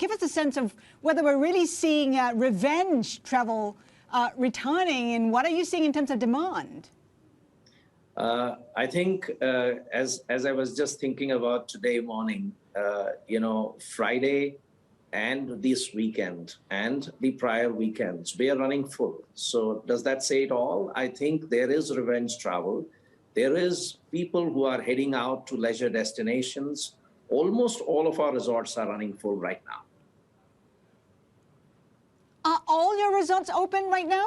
give us a sense of whether we're really seeing revenge travel returning, and what are you seeing in terms of demand? I think as I was just thinking about today morning, Friday and this weekend and the prior weekends, we are running full. So does that say it all? I think there is revenge travel. There is people who are heading out to leisure destinations. Almost all of our resorts are running full right now. Are all your resorts open right now?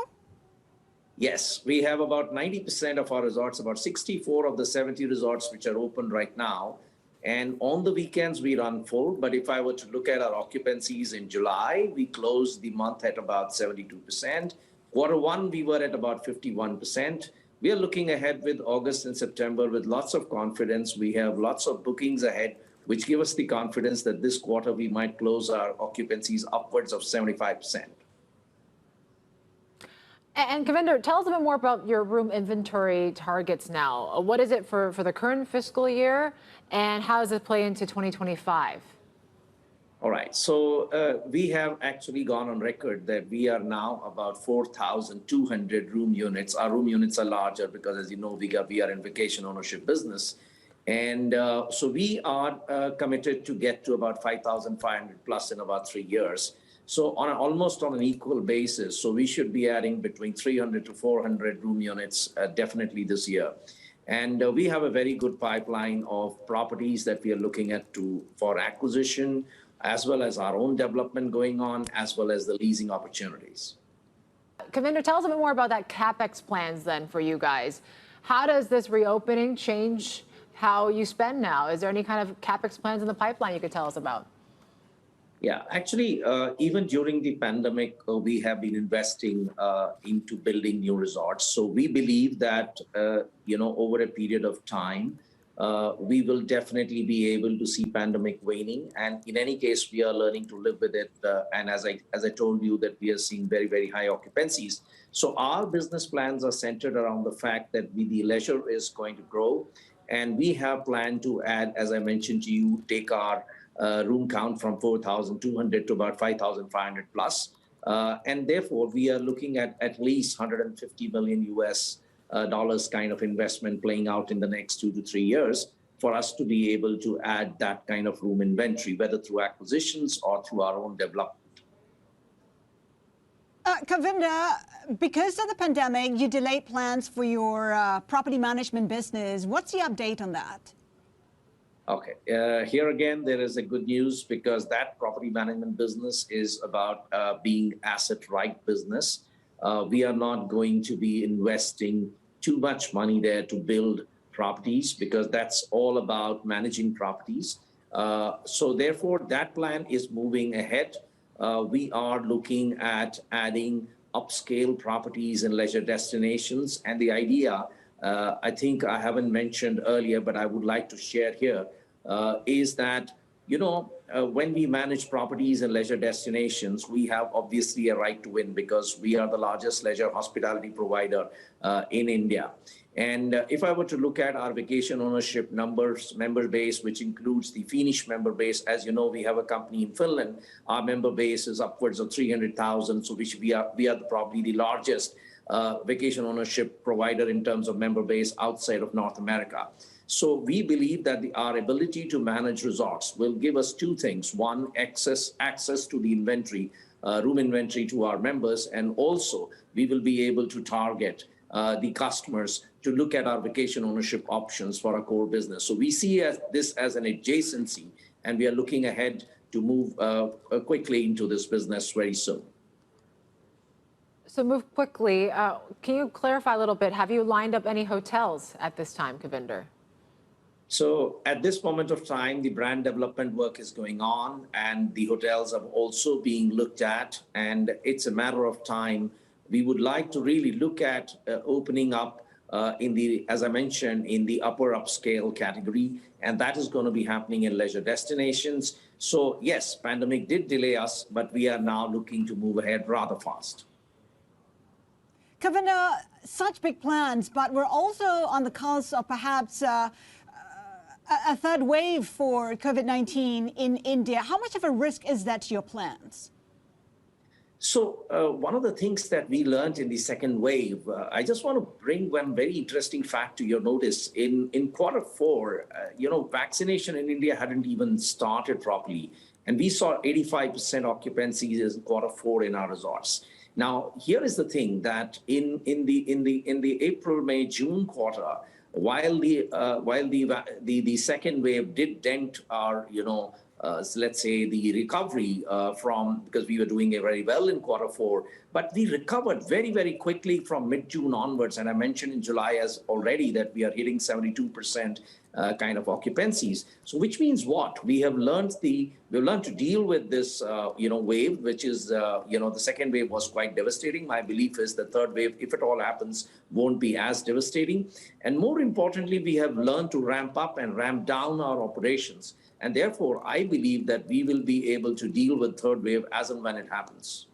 Yes, we have about 90% of our resorts, about 64 of the 70 resorts which are open right now. And on the weekends, we run full. But if I were to look at our occupancies in July, we closed the month at about 72%. Quarter 1, we were at about 51%. We are looking ahead with August and September with lots of confidence. We have lots of bookings ahead, which give us the confidence that this quarter we might close our occupancies upwards of 75%. And Kavinder, tell us a bit more about your room inventory targets now. What is it for the current fiscal year, and how does it play into 2025? All right, so we have actually gone on record that we are now about 4,200 room units. Our room units are larger because, as you know, we are in vacation ownership business. And so we are committed to get to about 5,500 plus in about 3 years. So almost on an equal basis. So we should be adding between 300 to 400 room units definitely this year. And we have a very good pipeline of properties that we are looking at for acquisition, as well as our own development going on, as well as the leasing opportunities. Kavinder, tell us a bit more about that Capex plans then for you guys. How does this reopening change how you spend now? Is there any kind of Capex plans in the pipeline you could tell us about? Yeah, actually, even during the pandemic, we have been investing into building new resorts. So we believe that, over a period of time, we will definitely be able to see pandemic waning. And in any case, we are learning to live with it. And as I told you, that we are seeing very, very high occupancies. So our business plans are centered around the fact that the leisure is going to grow. And we have planned to add, as I mentioned to you, take our room count from 4,200 to about 5,500 plus. And therefore, we are looking at least $150 million US dollars kind of investment playing out in the next 2 to 3 years for us to be able to add that kind of room inventory, whether through acquisitions or through our own development. Kavinder, because of the pandemic, you delayed plans for your property management business. What's the update on that? Okay, here again, there is a good news because that property management business is about being asset-right business. We are not going to be investing too much money there to build properties because that's all about managing properties. So therefore, that plan is moving ahead. We are looking at adding upscale properties and leisure destinations. And the idea, I think I haven't mentioned earlier, but I would like to share here, is that, when we manage properties and leisure destinations, we have obviously a right to win because we are the largest leisure hospitality provider in India. And if I were to look at our vacation ownership member base, which includes the Finnish member base, as you know, we have a company in Finland. Our member base is upwards of 300,000, so we are probably the largest vacation ownership provider in terms of member base outside of North America. So we believe that our ability to manage resorts will give us two things. One, access to the inventory, room inventory to our members, and also we will be able to target the customers to look at our vacation ownership options for our core business. So we see this as an adjacency, and we are looking ahead to move quickly into this business very soon. So move quickly. Can you clarify a little bit? Have you lined up any hotels at this time, Kavinder? So at this moment of time, the brand development work is going on, and the hotels are also being looked at, and it's a matter of time. We would like to really look at opening up as I mentioned, in the upper upscale category, and that is going to be happening in leisure destinations. So yes, pandemic did delay us, but we are now looking to move ahead rather fast. Kavinder, such big plans, but we're also on the cusp of perhaps a third wave for COVID-19 in India. How much of a risk is that to your plans? So one of the things that we learned in the second wave, I just want to bring one very interesting fact to your notice. In Q4, vaccination in India hadn't even started properly. And we saw 85% occupancies in Q4 in our resorts. Now, here is the thing that in the April, May, June quarter, while the second wave did dent our, let's say the recovery because we were doing very well in Q4, but we recovered very, very quickly from mid-June onwards. And I mentioned in July as already that we are hitting 72% kind of occupancies. So which means what? We've learned to deal with this, wave, which is, the second wave was quite devastating. My belief is the third wave, if it all happens, won't be as devastating. And more importantly, we have learned to ramp up and ramp down our operations. And therefore, I believe that we will be able to deal with third wave as and when it happens.